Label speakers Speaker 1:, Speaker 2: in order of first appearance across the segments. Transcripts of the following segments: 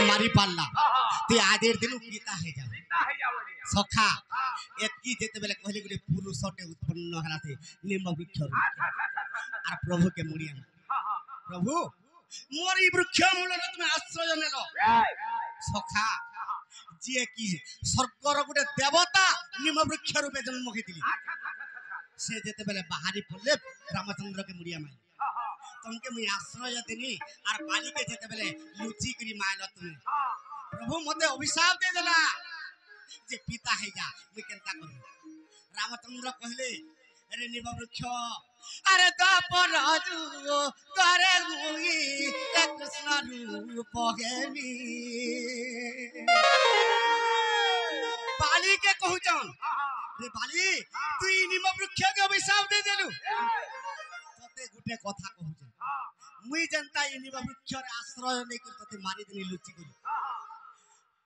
Speaker 1: मारी पारला ते आदेर दिन पिता है जा सखा एतकी जेते बेले कहले गुटे पुरुषटे उत्पन्न हला से निम्ब वृक्ष आर प्रभु के मुड़िया प्रभु मोर ई वृक्ष मूल तुम आश्रय नेलो सखा जे की स्वर्गर गुटे देवता निम्ब वृक्ष रूपे जन्म होइतिली से जेते बेले बाहरी पड़ले रामचंद्र के मुड़िया माई तुमके मुई आश्रय देनी आर बाली के जेते बेले लुची करी मायलो तुम प्रभु मते अभिशाप दे देला जे पिता है जा मुई केनता करू रामचंद्र कहले अरे निम्ब वृक्ष अरे दापर जु करे मुई कृष्ण रूप हेमी बाली के कहूचन रे बाली तू निम्ब वृक्ष के अभिशाप दे देलु तते गुटे कथा कहूचे मुई जनता ई निम्ब वृक्ष रे आश्रय नै कर तते मारी देनी लुची करी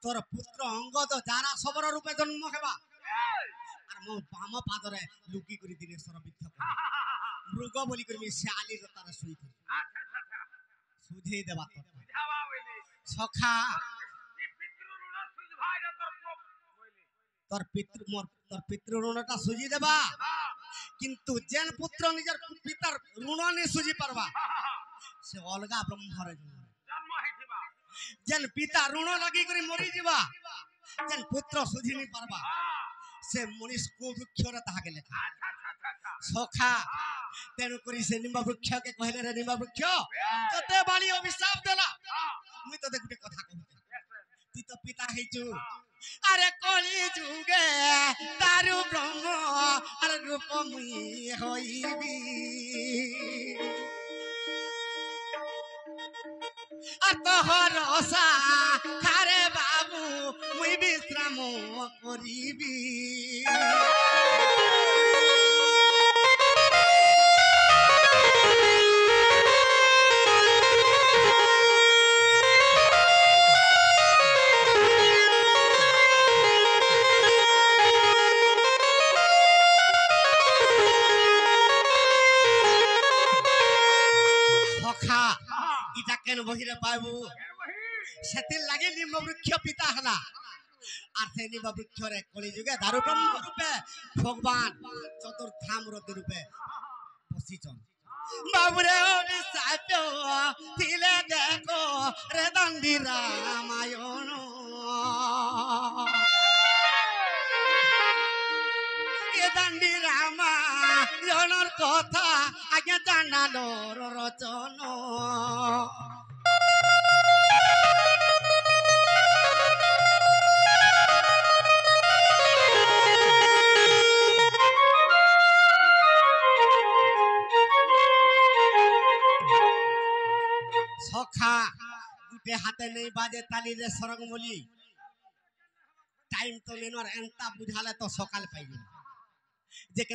Speaker 1: तोर पुत्र अंगद जारा सबर रूपे जन्म हेबा आर मो बाम पादरे लुकी करी दिनेश्वर विद्ध मृग बोली करी मी शाली रतार सुई थी सुधे देबा तो सखा तोर पितृ ऋणटा सुझी देबा किंतु जेन पुत्र निजर पितर ऋण नहीं सुझी पारबा से अलगा ब्रह्मरे जन्म हेथिबा जेन पिता ऋण लगी करी मरी जीवा जेन पुत्र सुझी नहीं पारबा से मनीष को वृक्षरे ताहाके लेखा सखा तेनु करी से निम्ब वृक्ष के कहले रे निम्ब वृक्ष तते बाली अभिशाप देला मुई तते गुटे कथा कहूते तू तो पिता हेचु अरे कली जुगे तारु ब्रह्म अरे रूप मुई होइबी तोहर आशा खारे बाबू मुई विश्राम करिबी बहिरे पाबू सेतिल लागे निम्ब वृक्ष पिता हला आर से निम्ब वृक्ष रे कली जुगे दारु ब्रह्म रूपे भगवान चतुर्थाम रद रूपे बसिचन बाबुरे अभिशाप थिले देखो रे दंडी रामायण ए दंडी रामायणर कथा आगे जानालो रचन सखा गुटे हाथे नहीं बाजे ताली रे सरंग बोली टाइम तो लेनर एंता बुझाले तो सकाल पाइबे जे